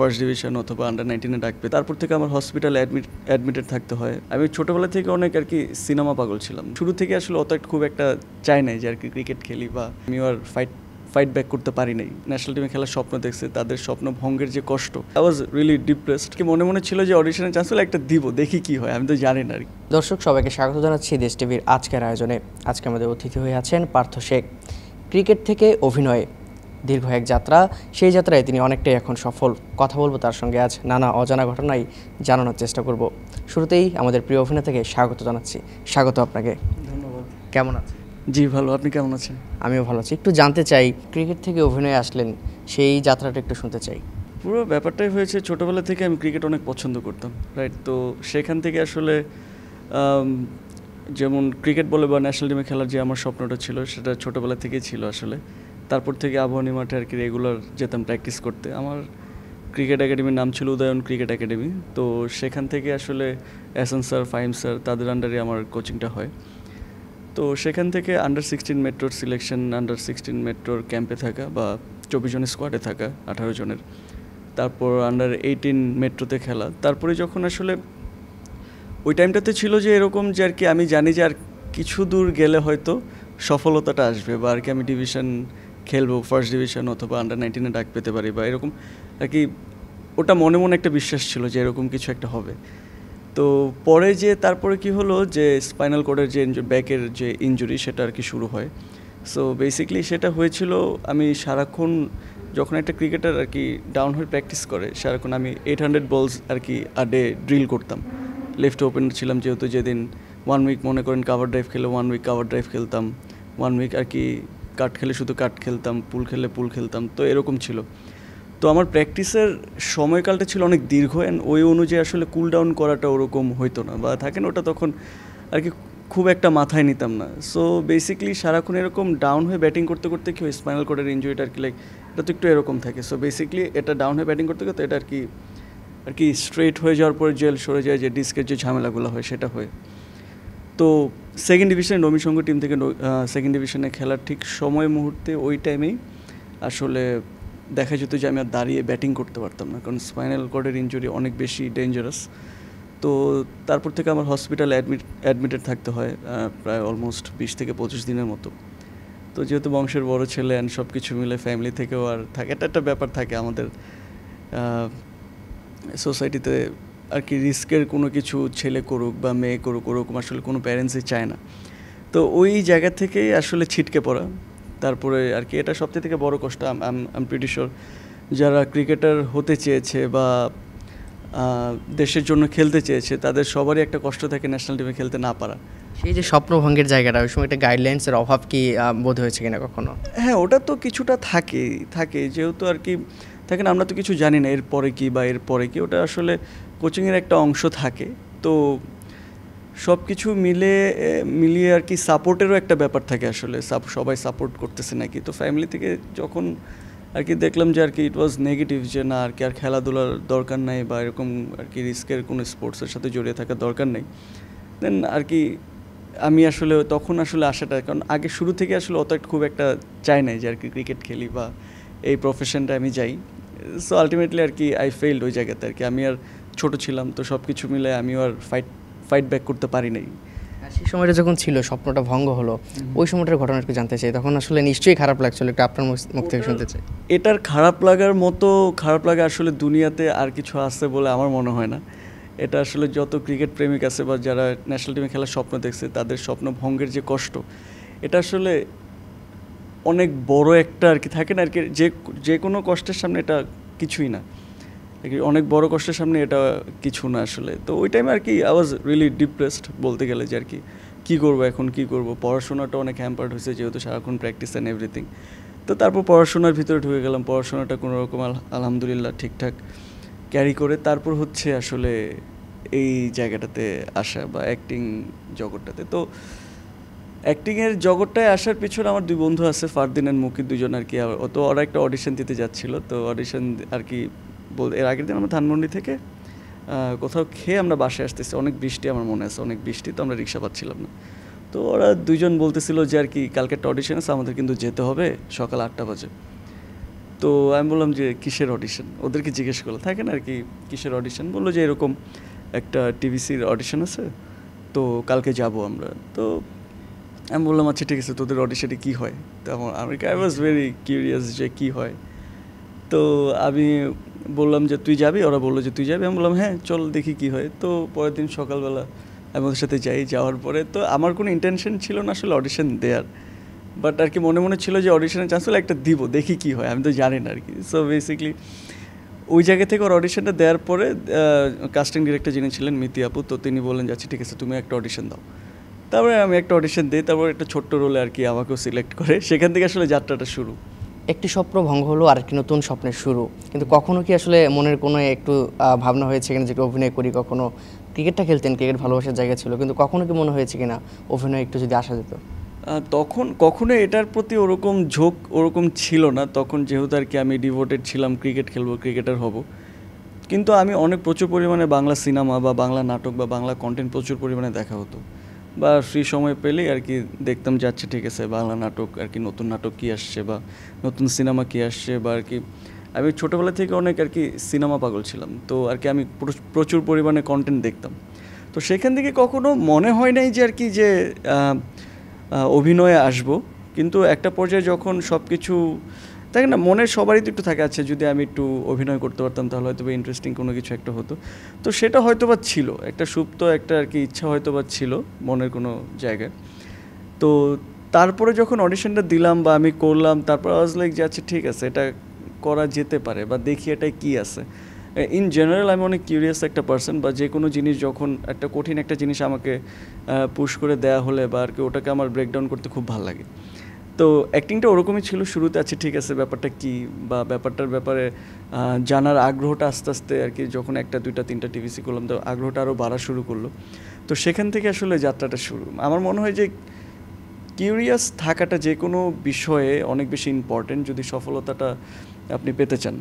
First division অথবা under-19 ডাকবে। তারপর থেকে আমার হসপিটালে অ্যাডমিটেড থাকতে হয়। আমি ছোটোবেলা থেকে অনেক আর কি সিনেমা পাগল ছিলাম। শুরু থেকে আসলে খুব একটা চাই নাই যে আর কি ক্রিকেট খেলি বা আমি আর ফাইট ব্যাক করতে পারি নাই। ন্যাশনাল টিমে খেলার স্বপ্ন দেখছে, তাদের স্বপ্ন ভঙ্গের যে কষ্ট, আই ওয়াজ রিয়েলি ডিপ্রেসড। কি মনে ছিল যে অডিশনের চান্স হলে একটা দিব, দেখি কি হয়, আমি তো জানি না। দর্শক সবাইকে স্বাগত জানাচ্ছি দেশ টিভির আজকের আয়োজনে। আজকে আমাদের অতিথি হয়ে আছেন পার্থ শেখ। ক্রিকেট থেকে অভিনয়ে দীর্ঘ এক যাত্রা, সেই যাত্রায় তিনি অনেকটাই এখন সফল। কথা বলবো তার সঙ্গে, আজ নানা অজানা ঘটনাই জানানোর চেষ্টা করব। শুরুতেই আমাদের প্রিয় অভিনেতাকে স্বাগত জানাচ্ছি। স্বাগত আপনাকে। ধন্যবাদ। কেমন আছেন? জি ভালো, আপনি কেমন আছেন? আমিও ভালো আছি। একটু জানতে চাই, ক্রিকেট থেকে অভিনয়ে আসলেন, সেই যাত্রাটা একটু শুনতে চাই। পুরো ব্যাপারটাই হয়েছে, ছোটোবেলা থেকে আমি ক্রিকেট অনেক পছন্দ করতাম, রাইট? তো সেখান থেকে আসলে যেমন ক্রিকেট বলে বা ন্যাশনাল টিমে খেলার যে আমার স্বপ্নটা ছিল, সেটা ছোটোবেলা থেকেই ছিল আসলে। তারপর থেকে আবাহনী মাঠে আর কি রেগুলার যেতাম প্র্যাকটিস করতে। আমার ক্রিকেট একাডেমির নাম ছিল উদয়ন ক্রিকেট একাডেমি। তো সেখান থেকে আসলে এহসান স্যার, ফাহিম স্যার, তাদের আন্ডারে আমার কোচিংটা হয়। তো সেখান থেকে আন্ডার-16 মেট্রোর সিলেকশন, আন্ডার-16 মেট্রোর ক্যাম্পে থাকা বা 24 জনের স্কোয়াডে থাকা, 18 জনের। তারপর আন্ডার-18 মেট্রোতে খেলা। তারপরে যখন আসলে ওই টাইমটাতে ছিল যে এরকম যে আর কি আমি জানি যে আর কিছু দূর গেলে হয়তো সফলতাটা আসবে বা আর কি আমি ডিভিশন খেলবো, ফার্স্ট ডিভিশন অথবা আন্ডার-19 ডাক পেতে পারি বা এরকম আর কি। ওটা মনে একটা বিশ্বাস ছিল যে এরকম কিছু একটা হবে। তো পরে যে তারপরে কি হলো যে স্পাইনাল কর্ডের যে ব্যাকের যে ইনজুরি, সেটা আর কি শুরু হয়। সো বেসিক্যালি সেটা হয়েছিল, আমি সারাক্ষণ যখন একটা ক্রিকেটার আর কি ডাউন হয়ে প্র্যাকটিস করে, সারাক্ষণ আমি 800 বলস আর কি আ ডে ড্রিল করতাম। লেফট ওপেনার ছিলাম যেহেতু, যেদিন 1 উইক মনে করেন কাভার ড্রাইভ খেলে 1 উইক কাভার ড্রাইভ খেলতাম, 1 উইক আর কি কাট খেলে শুধু কাট খেলতাম, পুল খেললে পুল খেলতাম। তো এরকম ছিল। তো আমার প্র্যাকটিসের সময়কালটা ছিল অনেক দীর্ঘ, অ্যান্ড ওই অনুযায়ী আসলে কুল ডাউন করাটা ওরকম হইতো না, বা থাকেন ওটা তখন আর কি খুব একটা মাথায় নিতাম না। সো বেসিক্যালি সারাক্ষণ এরকম ডাউন হয়ে ব্যাটিং করতে করতে কি হয়, স্পাইনাল কর্ডের ইনজুরিটা আর কি লাইক এটা তো একটু এরকম থাকে। সো বেসিক্যালি এটা ডাউন হয়ে ব্যাটিং করতে করতে এটা আর কি স্ট্রেট হয়ে যাওয়ার পরে জেল সরে যায়, যে ডিস্কের যে ঝামেলাগুলো হয় সেটা হয়। তো সেকেন্ড ডিভিশনে নবীন সংঘ টিম থেকে সেকেন্ড ডিভিশনে খেলার ঠিক সময় মুহূর্তে ওই টাইমেই আসলে দেখা যেত যে আমি আর দাঁড়িয়ে ব্যাটিং করতে পারতাম না, কারণ স্পাইনাল কর্ডের ইনজুরি অনেক বেশি ডেঞ্জারাস। তো তারপর থেকে আমার হসপিটালে অ্যাডমিটেড থাকতে হয় প্রায় অলমোস্ট 20 থেকে 25 দিনের মতো। তো যেহেতু বংশের বড় ছেলে অ্যান্ড সব কিছু মিলে ফ্যামিলি থেকেও আর থাকে, এটা একটা ব্যাপার থাকে আমাদের সোসাইটিতে আর কি, রিস্কের কোনো কিছু ছেলে করুক বা মেয়ে করুক ওরকম আসলে কোনো প্যারেন্টসই চায় না। তো ওই জায়গা থেকেই আসলে ছিটকে পড়া। তারপরে আর কি এটা সবচেয়ে থেকে বড় কষ্ট, আম প্রিটি শিওর যারা ক্রিকেটার হতে চেয়েছে বা দেশের জন্য খেলতে চেয়েছে, তাদের সবারই একটা কষ্ট থাকে ন্যাশনাল টিমে খেলতে না পারা। সেই যে স্বপ্নভঙ্গের জায়গাটা, ওই সময় একটা গাইডলাইন্সের অভাব কি বোধ হয়েছে কিনা কখনো? হ্যাঁ, ওটা তো কিছুটা থাকে যেহেতু আর কি থাকেন, আমরা তো কিছু জানি না এরপরে কি বা এরপরে কি, ওটা আসলে কোচিংয়ের একটা অংশ থাকে। তো সব কিছু মিলিয়ে আর কি সাপোর্টেরও একটা ব্যাপার থাকে আসলে, সবাই সাপোর্ট করতেছে নাকি। তো ফ্যামিলি থেকে যখন আর কি দেখলাম যে আর কি ইট ওয়াজ নেগেটিভ, যে না আর কি আর খেলাধুলার দরকার নাই বা এরকম আর কি রিস্কের কোনো স্পোর্টসের সাথে জড়িয়ে থাকার দরকার নেই, দেন আর কি আমি আসলে তখন আসলে আশাটা, কারণ আগে শুরু থেকে আসলে খুব একটা চাই নাই যে আর কি ক্রিকেট খেলি বা এই প্রফেশনটা আমি যাই। সো আলটিমেটলি আর কি আই ফেইল্ড ওই জায়গাতে আর কি। আমি আর ছোটো ছিলাম, তো সব কিছু মিলে আমিও আর ফাইট ব্যাক করতে পারি নাই। সেই সময়টা যখন ছিল, স্বপ্নটা ভঙ্গ হলো, ওই সময়টার ঘটনা একটু জানতে চাই। তখন আসলে নিশ্চয়ই খারাপ লাগছিল, একটু আপনার মুখ থেকে শুনতে চাই। এটার খারাপ লাগার মতো খারাপ লাগা আসলে দুনিয়াতে আর কিছু আছে বলে আমার মনে হয় না। এটা আসলে যত ক্রিকেট প্রেমিক আছে বা যারা ন্যাশনাল টিমে খেলার স্বপ্ন দেখছে, তাদের স্বপ্ন ভঙ্গের যে কষ্ট, এটা আসলে অনেক বড় একটা আর কি থাকে না আর কি, যে কোনো কষ্টের সামনে এটা কিছুই না, অনেক বড় কষ্টের সামনে এটা কিছু না আসলে। তো ওই টাইমে আর কি আই ওয়াজ রিয়েলি ডিপ্রেসড বলতে গেলে, যে আর কি করবো এখন, কি করব। পড়াশোনাটা অনেক হ্যাম্পার্ড হয়েছে যেহেতু সারাক্ষণ প্র্যাকটিস অ্যান্ড এভরিথিং। তো তারপর পড়াশোনার ভিতরে ঢুকে গেলাম, পড়াশোনাটা কোনো রকম আলহামদুলিল্লাহ ঠিকঠাক ক্যারি করে তারপর হচ্ছে আসলে এই জায়গাটাতে আসা বা অ্যাক্টিং জগৎটাতে। তো অ্যাক্টিংয়ের জগৎটায় আসার পিছনে আমার 2 বন্ধু আছে, ফারদিন অ্যান্ড মুকিত, দুজন আর কি। তো ওরা একটা অডিশন দিতে যাচ্ছিলো, তো অডিশন আর কি এর আগের দিন আমরা ধানমন্ডি থেকে কোথাও খেয়ে আমরা বাসায় আসতেছি, অনেক বৃষ্টি, আমার মনে আছে অনেক বৃষ্টি, তো আমরা রিক্সা পাচ্ছিলাম না। তো ওরা 2জন বলতেছিল যে আর কি কালকে একটা অডিশন আছে, আমাদের কিন্তু যেতে হবে সকাল 8টা বাজে। তো আমি বললাম যে কিসের অডিশন, ওদেরকে জিজ্ঞেস করলাম থাকে না আর কি কিসের অডিশন, বললো যে এরকম একটা টিভিসির অডিশন আছে, তো কালকে যাব আমরা। তো আমি বললাম আচ্ছা ঠিক আছে, তোদের অডিশনে কী হয়? তো আই ওয়াজ ভেরি কিউরিয়াস যে কী হয়। তো আমি বললাম যে তুই যাবি, ওরা বললো যে তুই যাবি, আমি বললাম হ্যাঁ চল দেখি কী হয়। তো পরের দিন সকালবেলা আমি ওদের সাথে যাওয়ার পরে তো আমার কোনো ইন্টেনশন ছিল না আসলে অডিশন দেওয়ার, বাট আর কি মনে মনে ছিল যে অডিশনের চান্স হলে একটা দিব, দেখি কী হয়, আমি তো জানি না আর কি। সো বেসিকলি ওই জায়গা থেকে ওর অডিশনটা দেওয়ার পরে কাস্টিং ডিরেক্টর যিনি ছিলেন মিতি আপু, তো তিনি বললেন যে আচ্ছা ঠিক আছে তুমি একটা অডিশন দাও। তারপরে আমি একটা অডিশন দিই, তারপর একটা ছোট্ট রোলে আর কি আমাকেও সিলেক্ট করে, সেখান থেকে আসলে যাত্রাটা শুরু। একটি স্বপ্ন ভঙ্গ হলো আর একটি নতুন স্বপ্নের শুরু, কিন্তু কখনো কি আসলে মনের কোনো একটু ভাবনা হয়েছে কিনা যে একটু অভিনয় করি? কখনো ক্রিকেটটা খেলতেন, ক্রিকেট ভালোবাসার জায়গা ছিল, কিন্তু কখনো কি মনে হয়েছে কিনা অভিনয় একটু যদি আসা যেত? তখন কখনো এটার প্রতি ওরকম ঝোঁক ওরকম ছিল না, তখন যেহেতু আর কি আমি ডিভোটেড ছিলাম ক্রিকেট খেলবো, ক্রিকেটার হব। কিন্তু আমি প্রচুর পরিমাণে বাংলা সিনেমা বা বাংলা নাটক বা বাংলা কন্টেন্ট প্রচুর পরিমাণে দেখা হতো, বা ফ্রি সময় পেলেই আর কি দেখতাম যাচ্ছে ঠিক আছে বাংলা নাটক আর কি নতুন নাটক কী আসছে বা নতুন সিনেমা কী আসছে, বা আর কি আমি ছোটোবেলা থেকে অনেক আর কি সিনেমা পাগল ছিলাম, তো আর কি আমি প্রচুর পরিমাণে কন্টেন্ট দেখতাম। তো সেখান থেকে কখনো মনে হয় নাই যে আর কি যে অভিনয়ে আসবো, কিন্তু একটা পর্যায়ে যখন সব কিছু থাকে না, মনের সবারই তো একটু থাকে আছে যদি আমি একটু অভিনয় করতে পারতাম তাহলে হয়তো বা ইন্টারেস্টিং কোনো কিছু একটা হতো। তো সেটা হয়তো বা ছিল একটা সুপ্ত একটা আর কি ইচ্ছা হয়তো বা ছিল মনের কোনো জায়গায়। তো তারপরে যখন অডিশনটা দিলাম বা আমি করলাম, তারপর আওয়াজ লাইক যে আচ্ছা ঠিক আছে এটা করা যেতে পারে, বা দেখি এটাই কী আছে। ইন জেনারেল আমি অনেক কিউরিয়াস একটা পার্সন, বা যে কোনো জিনিস যখন একটা কঠিন একটা জিনিস আমাকে পুশ করে দেয়া হলে বা আর কি ওটাকে আমার ব্রেকডাউন করতে খুব ভালো লাগে। তো অ্যাক্টিংটা ওরকমই ছিল শুরুতে, আছে ঠিক আছে ব্যাপারটা কী বা ব্যাপারটার ব্যাপারে জানার আগ্রহটা আস্তে আস্তে আর কি যখন একটা দুইটা তিনটা টিভিসি করলাম তো আগ্রহটা আরও বাড়া শুরু করলো। তো সেখান থেকে আসলে যাত্রাটা শুরু। আমার মনে হয় যে কিউরিয়াস থাকাটা যে কোনো বিষয়ে অনেক বেশি ইম্পর্টেন্ট যদি সফলতাটা আপনি পেতে চান।